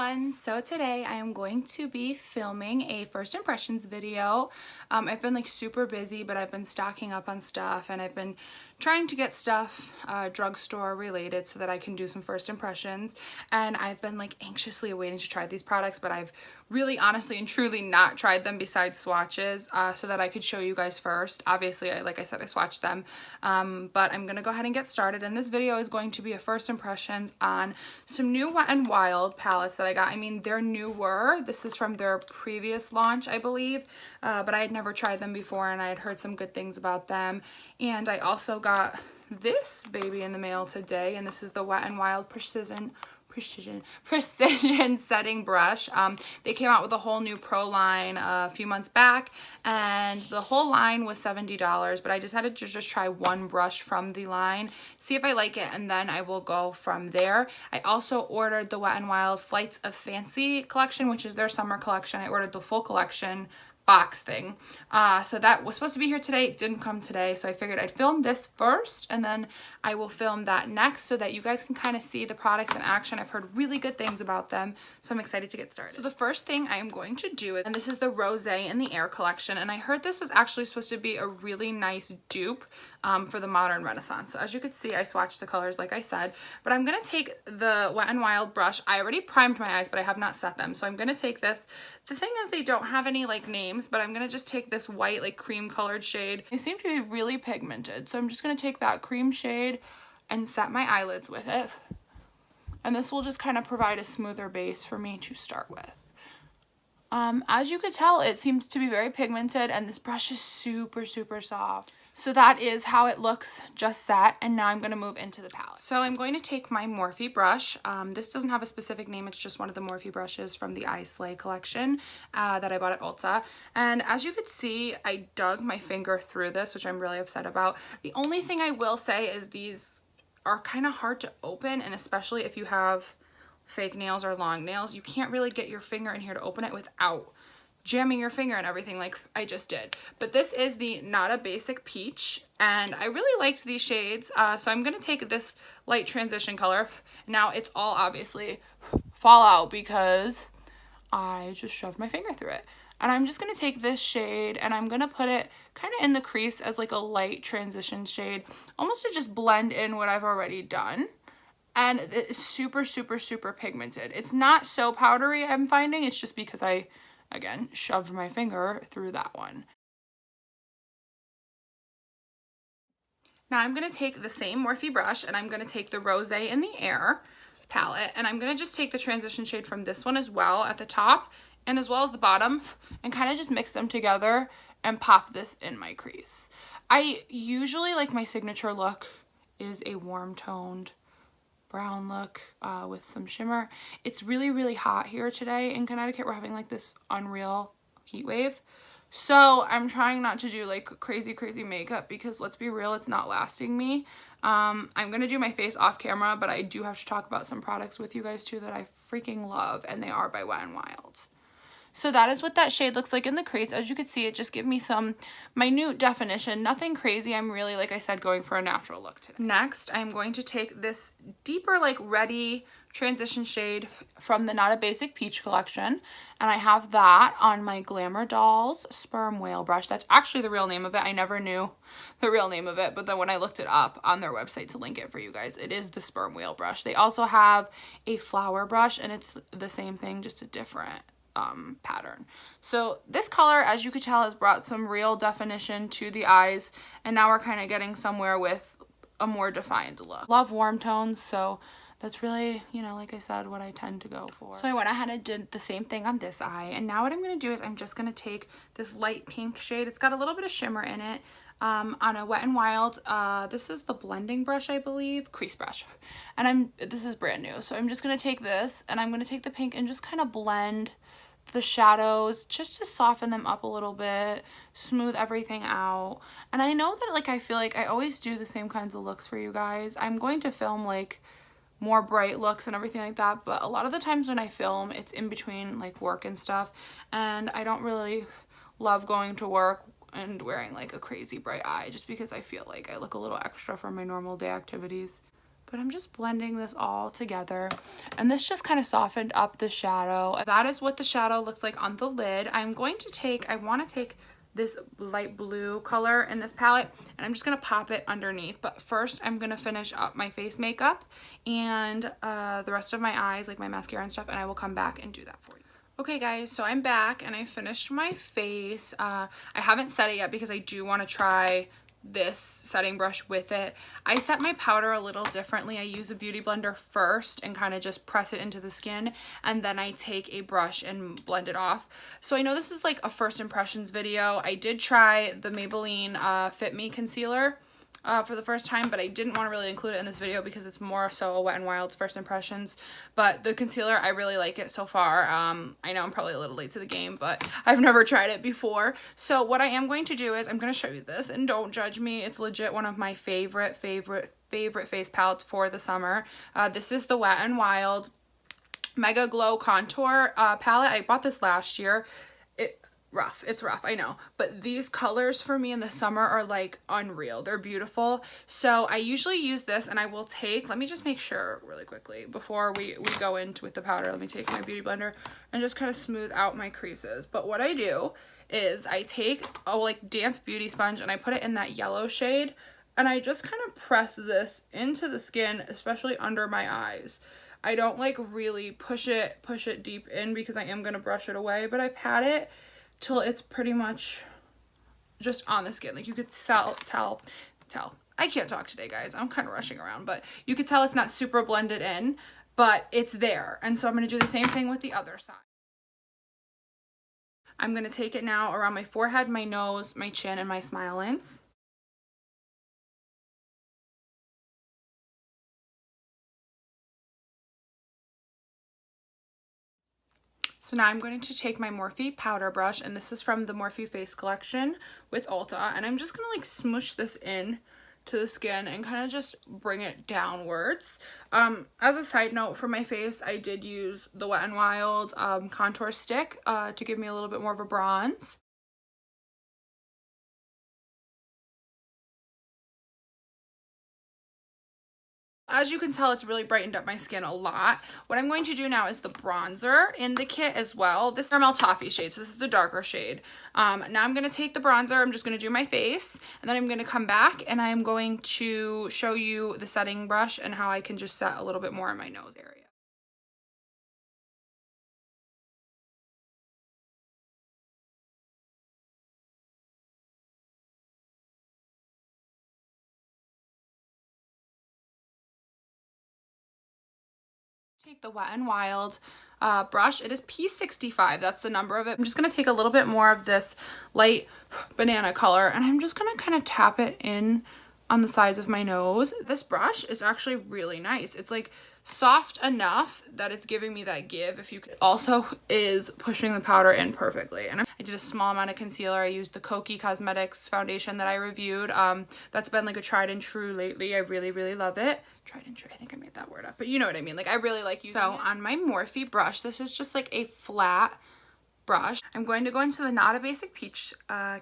everyone. So today I am going to be filming a first impressions video. I've been like super busy, but I've been stocking up on stuff and I've been trying to get stuff drugstore related so that I can do some first impressions, and I've been like anxiously awaiting to try these products, but I've really honestly and truly not tried them besides swatches, so that I could show you guys first. Obviously, like I said, I swatched them, but I'm gonna go ahead and get started, and this video is going to be a first impressions on some new Wet n Wild palettes that I got. I mean, they're newer. This is from their previous launch, I believe, but I had never tried them before and I had heard some good things about them. And I also got this baby in the mail today, and this is the Wet n Wild Precision setting brush. They came out with a whole new pro line a few months back, and the whole line was $70, but I decided to just try one brush from the line, see if I like it, and then I will go from there. I also ordered the Wet n Wild Flights of Fancy collection, which is their summer collection. I ordered the full collection box thing, so that was supposed to be here today. It didn't come today, so I figured I'd film this first and then I will film that next so that you guys can kind of see the products in action. I've heard really good things about them, so I'm excited to get started. So the first thing I am going to do is, and this is the Rosé in the Air collection, and I heard this was actually supposed to be a really nice dupe for the Modern Renaissance. So as you can see, I swatched the colors like I said, but I'm gonna take the Wet n Wild brush. I already primed my eyes, but I have not set them, so I'm gonna take this. The thing is, they don't have any like names, but I'm gonna just take this white like cream colored shade. They seem to be really pigmented, so I'm just gonna take that cream shade and set my eyelids with it, and this will just kind of provide a smoother base for me to start with. As you could tell, it seems to be very pigmented, and this brush is super soft. So that is how it looks just set, and now I'm going to move into the palette. So I'm going to take my Morphe brush. This doesn't have a specific name, it's just one of the Morphe brushes from the I Slay collection that I bought at Ulta. And as you could see, I dug my finger through this, which I'm really upset about. The only thing I will say is these are kind of hard to open, and especially if you have fake nails or long nails, you can't really get your finger in here to open it without jamming your finger and everything like I just did. But this is the Not a Basic Peach, and I really liked these shades, so I'm gonna take this light transition color. Now it's all obviously fallout because I just shoved my finger through it, and I'm just gonna take this shade and I'm gonna put it kind of in the crease as like a light transition shade, almost to just blend in what I've already done. And it's super pigmented. It's not so powdery, I'm finding. It's just because I, again, shoved my finger through that one. Now I'm going to take the same Morphe brush, and I'm going to take the Rosé in the Air palette, and I'm going to just take the transition shade from this one as well at the top and as well as the bottom, and kind of just mix them together and pop this in my crease. I usually, like, my signature look is a warm toned brown look with some shimmer. It's really hot here today in Connecticut. We're having like this unreal heat wave, so I'm trying not to do like crazy makeup because, let's be real, it's not lasting me. I'm gonna do my face off camera, but I do have to talk about some products with you guys too that I freaking love, and they are by Wet n Wild. So that is what that shade looks like in the crease. As you can see, it just gives me some minute definition. Nothing crazy. I'm really, like I said, going for a natural look today. Next, I'm going to take this deeper, like, reddy transition shade from the Not a Basic Peach collection, and I have that on my Glamour Dolls Sperm Whale brush. That's actually the real name of it. I never knew the real name of it, but then when I looked it up on their website to link it for you guys, it is the Sperm Whale brush. They also have a flower brush, and it's the same thing, just a different pattern. So this color, as you could tell, has brought some real definition to the eyes, and now we're kind of getting somewhere with a more defined look. Love warm tones, so that's really, you know, like I said, what I tend to go for. So I went ahead and did the same thing on this eye, and now what I'm going to do is I'm just going to take this light pink shade. It's got a little bit of shimmer in it, on a Wet n Wild, this is the blending brush, I believe, crease brush, and this is brand new, so I'm just going to take this and I'm going to take the pink and just kind of blend the shadows just to soften them up a little bit, smooth everything out. And I know that, like, I feel like I always do the same kinds of looks for you guys. I'm going to film like more bright looks and everything like that, but a lot of the times when I film, it's in between like work and stuff, and I don't really love going to work and wearing like a crazy bright eye just because I feel like I look a little extra for my normal day activities. but I'm just blending this all together, and this just kind of softened up the shadow. That is what the shadow looks like on the lid. I'm going to take, I want to take this light blue color in this palette, and I'm just gonna pop it underneath. But first I'm gonna finish up my face makeup and the rest of my eyes, like my mascara and stuff, and I will come back and do that for you. Okay guys, so I'm back and I finished my face. I haven't set it yet because I do want to try this setting brush with it. I set my powder a little differently. I use a beauty blender first and kind of just press it into the skin, and then I take a brush and blend it off. So I know this is like a first impressions video. I did try the Maybelline Fit Me concealer for the first time, but I didn't want to really include it in this video because it's more so a Wet n Wild's first impressions. But the concealer, I really like it so far. I know I'm probably a little late to the game, but I've never tried it before. So what I am going to do is I'm going to show you this, and don't judge me. It's legit one of my favorite face palettes for the summer. This is the Wet n Wild Mega Glow Contour palette. I bought this last year. It's rough, I know, but these colors for me in the summer are like unreal. They're beautiful. So I usually use this, and I will take, let me just make sure really quickly before we go into with the powder. Let me take my beauty blender and just kind of smooth out my creases. But what I do is I take a like damp beauty sponge and I put it in that yellow shade, and I just kind of press this into the skin, especially under my eyes. I don't like really push it deep in because I am going to brush it away, but I pat it till it's pretty much just on the skin. Like you could tell. I can't talk today, guys. I'm kind of rushing around, but you could tell it's not super blended in, but it's there. And so I'm going to do the same thing with the other side. I'm going to take it now around my forehead, my nose, my chin, and my smile lines. So now I'm going to take my Morphe powder brush, and this is from the Morphe Face Collection with Ulta, and I'm just going to like smoosh this in to the skin and kind of just bring it downwards. As a side note, for my face, I did use the Wet n Wild contour stick to give me a little bit more of a bronze. As you can tell, it's really brightened up my skin a lot. What I'm going to do now is the bronzer in the kit as well. This is Caramel Toffee shade, so this is the darker shade. Now I'm going to take the bronzer, I'm just going to do my face, and then I'm going to come back and I'm going to show you the setting brush and how I can just set a little bit more in my nose area. Take the Wet n Wild brush. It is P65, that's the number of it. I'm just going to take a little bit more of this light banana color, and I'm just going to kind of tap it in on the sides of my nose. This brush is actually really nice. It's like soft enough that it's giving me that give. If you could, also is pushing the powder in perfectly. And I did a small amount of concealer. I used the Kokie Cosmetics foundation that I reviewed. That's been like a tried and true lately. I really love it. Tried and true, I think I made that word up, but you know what I mean. Like I really like using it. So on my Morphe brush, this is just like a flat brush. I'm going to go into the Not a Basic Peach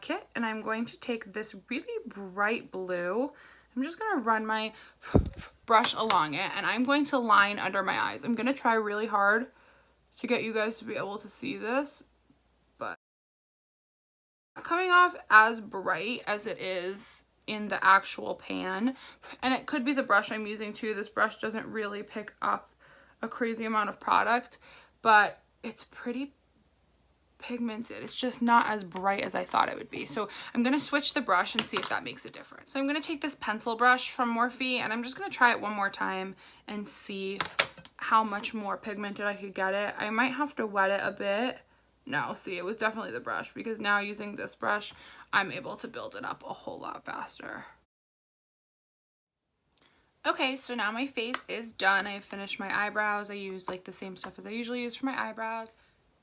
kit, and I'm going to take this really bright blue. I'm just going to run my brush along it, and I'm going to line under my eyes. I'm going to try really hard to get you guys to be able to see this, but coming off as bright as it is in the actual pan. And it could be the brush I'm using too. This brush doesn't really pick up a crazy amount of product, but it's pretty pigmented. It's just not as bright as I thought it would be. So I'm going to switch the brush and see if that makes a difference. So I'm going to take this pencil brush from Morphe, and I'm just going to try it one more time and see how much more pigmented I could get it. I might have to wet it a bit. No, see, it was definitely the brush, because now using this brush, I'm able to build it up a whole lot faster. Okay, so now my face is done. I finished my eyebrows. I used like the same stuff as I usually use for my eyebrows.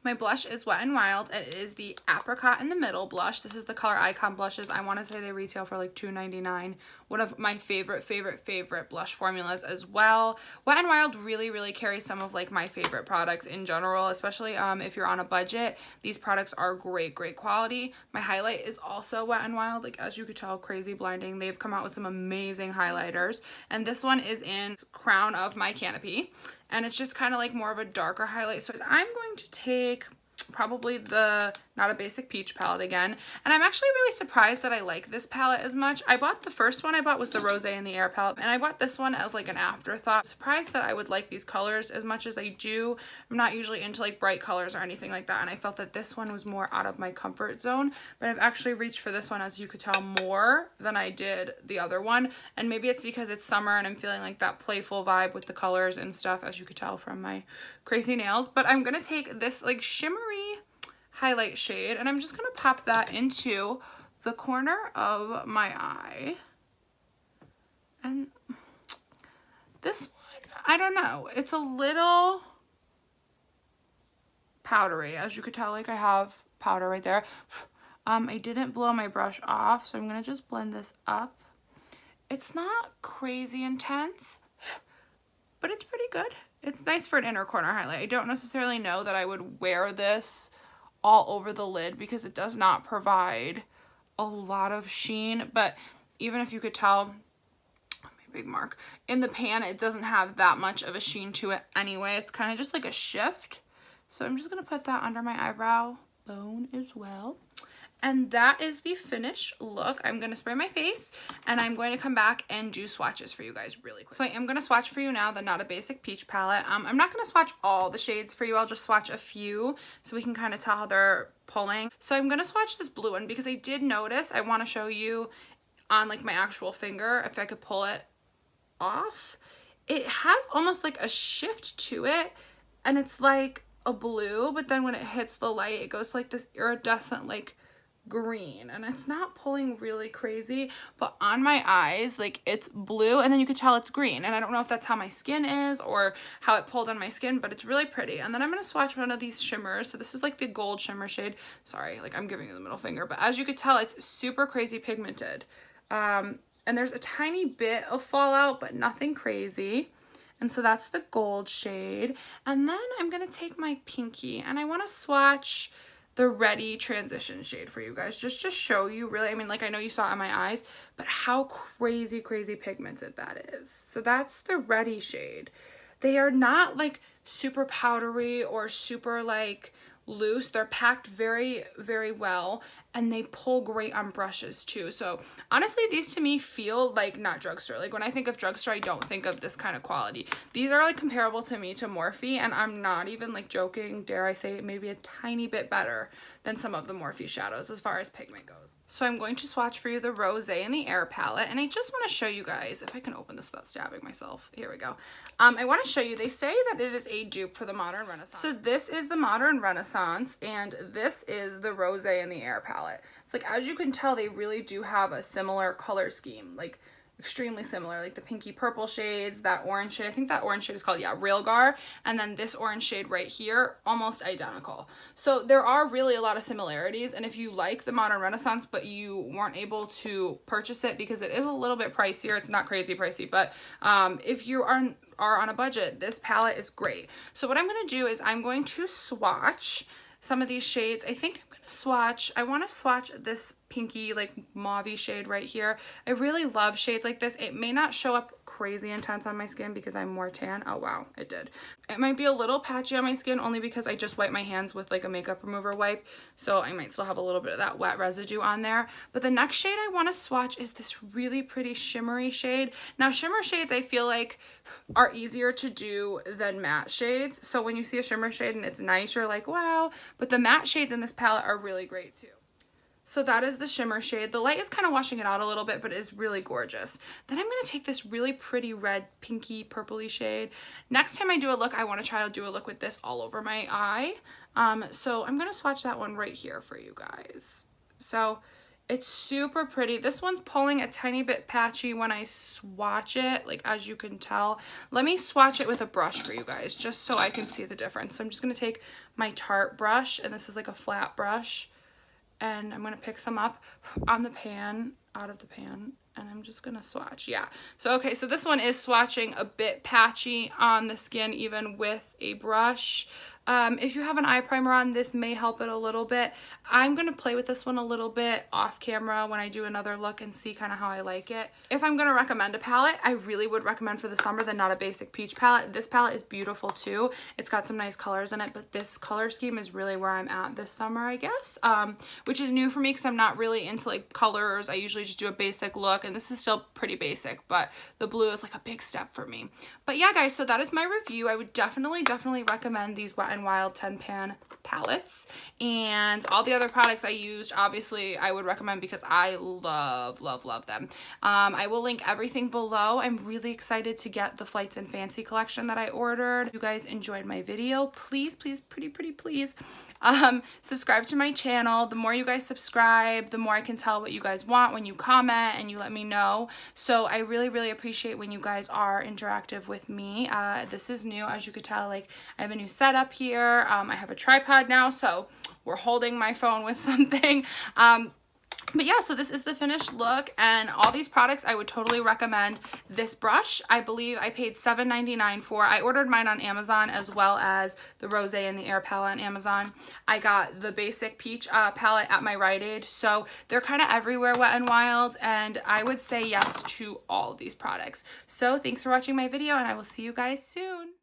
My blush is Wet n Wild, and it is the Apricot in the Middle blush. This is the color Icon blushes. I want to say they retail for like $2.99. One of my favorite blush formulas as well. Wet n Wild really carries some of like my favorite products in general, especially if you're on a budget. These products are great quality. My highlight is also Wet n Wild. Like, as you could tell, crazy blinding. They've come out with some amazing highlighters, and this one is in Crown of My Canopy. And it's just kind of like more of a darker highlight. So I'm going to take probably the Not a Basic Peach palette again. And I'm actually really surprised that I like this palette as much. I bought the first one I bought was the Rosé in the Air palette. And I bought this one as like an afterthought. Surprised that I would like these colors as much as I do. I'm not usually into like bright colors or anything like that. And I felt that this one was more out of my comfort zone. But I've actually reached for this one, as you could tell, more than I did the other one. And maybe it's because it's summer and I'm feeling like that playful vibe with the colors and stuff, as you could tell from my crazy nails. But I'm going to take this like shimmery highlight shade, and I'm just going to pop that into the corner of my eye. And this one, I don't know, it's a little powdery, as you could tell. Like, I have powder right there. I didn't blow my brush off, so I'm going to just blend this up. It's not crazy intense, but it's pretty good. It's nice for an inner corner highlight. I don't necessarily know that I would wear this all over the lid because it does not provide a lot of sheen, but even if you could tell, my big mark, in the pan it doesn't have that much of a sheen to it anyway. It's kind of just like a shift. So I'm just going to put that under my eyebrow bone as well. And that is the finished look. I'm going to spray my face, and I'm going to come back and do swatches for you guys really quick. So I am going to swatch for you now the Not a Basic Peach palette. I'm not going to swatch all the shades for you. I'll just swatch a few so we can kind of tell how they're pulling. So I'm going to swatch this blue one because I did notice, I want to show you on like my actual finger, if I could pull it off. It has almost like a shift to it, and it's like a blue, but then when it hits the light, it goes to like this iridescent like green, and it's not pulling really crazy, but on my eyes, like, it's blue, and then you could tell it's green, and I don't know if that's how my skin is or how it pulled on my skin, but it's really pretty. And then I'm going to swatch one of these shimmers. So this is like the gold shimmer shade. Sorry, like, I'm giving you the middle finger, but as you could tell, it's super crazy pigmented, and there's a tiny bit of fallout, but nothing crazy. And so that's the gold shade. And then I'm going to take my pinky, and I want to swatch the Ready transition shade for you guys, just to show you really, I mean, like, I know you saw it on my eyes, but how crazy pigmented that is. So that's the Ready shade. They are not like super powdery or super like loose. They're packed very well, and they pull great on brushes too. So honestly, these to me feel like not drugstore. Like, when I think of drugstore, I don't think of this kind of quality. These are like comparable to me to Morphe, and I'm not even like joking, dare I say, maybe a tiny bit better than some of the Morphe shadows as far as pigment goes. So I'm going to swatch for you the Rosé in the Air palette, and I just want to show you guys, if I can open this without stabbing myself. Here we go. I want to show you, they say that it is a dupe for the Modern Renaissance. So this is the Modern Renaissance, and this is the Rosé in the Air palette. It's like, as you can tell, they really do have a similar color scheme, like extremely similar, like the pinky purple shades, that orange shade, I think that orange shade is called, yeah, Realgar, and then this orange shade right here, almost identical. So there are really a lot of similarities, and if you like the Modern Renaissance but you weren't able to purchase it because it is a little bit pricier, it's not crazy pricey, but if you are on a budget, this palette is great. So what I'm going to do is I'm going to swatch some of these shades. I think I'm going to swatch, I want to swatch this pinky like mauve shade right here. I really love shades like this. It may not show up crazy intense on my skin because I'm more tan. Oh wow, it did. It might be a little patchy on my skin only because I just wiped my hands with like a makeup remover wipe, so I might still have a little bit of that wet residue on there. But the next shade I want to swatch is this really pretty shimmery shade. Now, shimmer shades I feel like are easier to do than matte shades, so when you see a shimmer shade and it's nice, you're like, wow. But the matte shades in this palette are really great too. So that is the shimmer shade. The light is kind of washing it out a little bit, but it is really gorgeous. Then I'm going to take this really pretty red, pinky, purpley shade. Next time I do a look, I want to try to do a look with this all over my eye. So I'm going to swatch that one right here for you guys. So It's super pretty. This one's pulling a tiny bit patchy when I swatch it, like as you can tell. Let me swatch it with a brush for you guys, just so I can see the difference. So I'm just gonna take my Tarte brush, and this is like a flat brush, and I'm gonna pick some up on the pan, out of the pan, and I'm just gonna swatch. Yeah, so okay, so this one is swatching a bit patchy on the skin even with a brush. If you have an eye primer on, this may help it a little bit. I'm going to play with this one a little bit off camera when I do another look and see kind of how I like it. If I'm going to recommend a palette, I really would recommend for the summer the Not a Basic Peach palette. This palette is beautiful too. It's got some nice colors in it, but this color scheme is really where I'm at this summer, I guess, which is new for me because I'm not really into like colors. I usually just do a basic look, and this is still pretty basic, but the blue is like a big step for me. But yeah, guys, so that is my review. I would definitely recommend these Wet n Wild 10 pan palettes, and all the other products I used, obviously I would recommend because I love them. I will link everything below. I'm really excited to get the Flights and Fancy collection that I ordered. If you guys enjoyed my video, please please subscribe to my channel. The more you guys subscribe, the more I can tell what you guys want when you comment and you let me know. So I really appreciate when you guys are interactive with me. This is new, as you could tell. Like, I have a new setup here. I have a tripod now, so we're holding my phone with something. But yeah, so this is the finished look, and all these products I would totally recommend. This brush, I believe I paid $7.99 for. I ordered mine on Amazon, as well as the Rosé and the Air palette on Amazon. I got the Basic Peach palette at my Rite Aid, so they're kind of everywhere, Wet n Wild, and I would say yes to all of these products. So thanks for watching my video, and I will see you guys soon.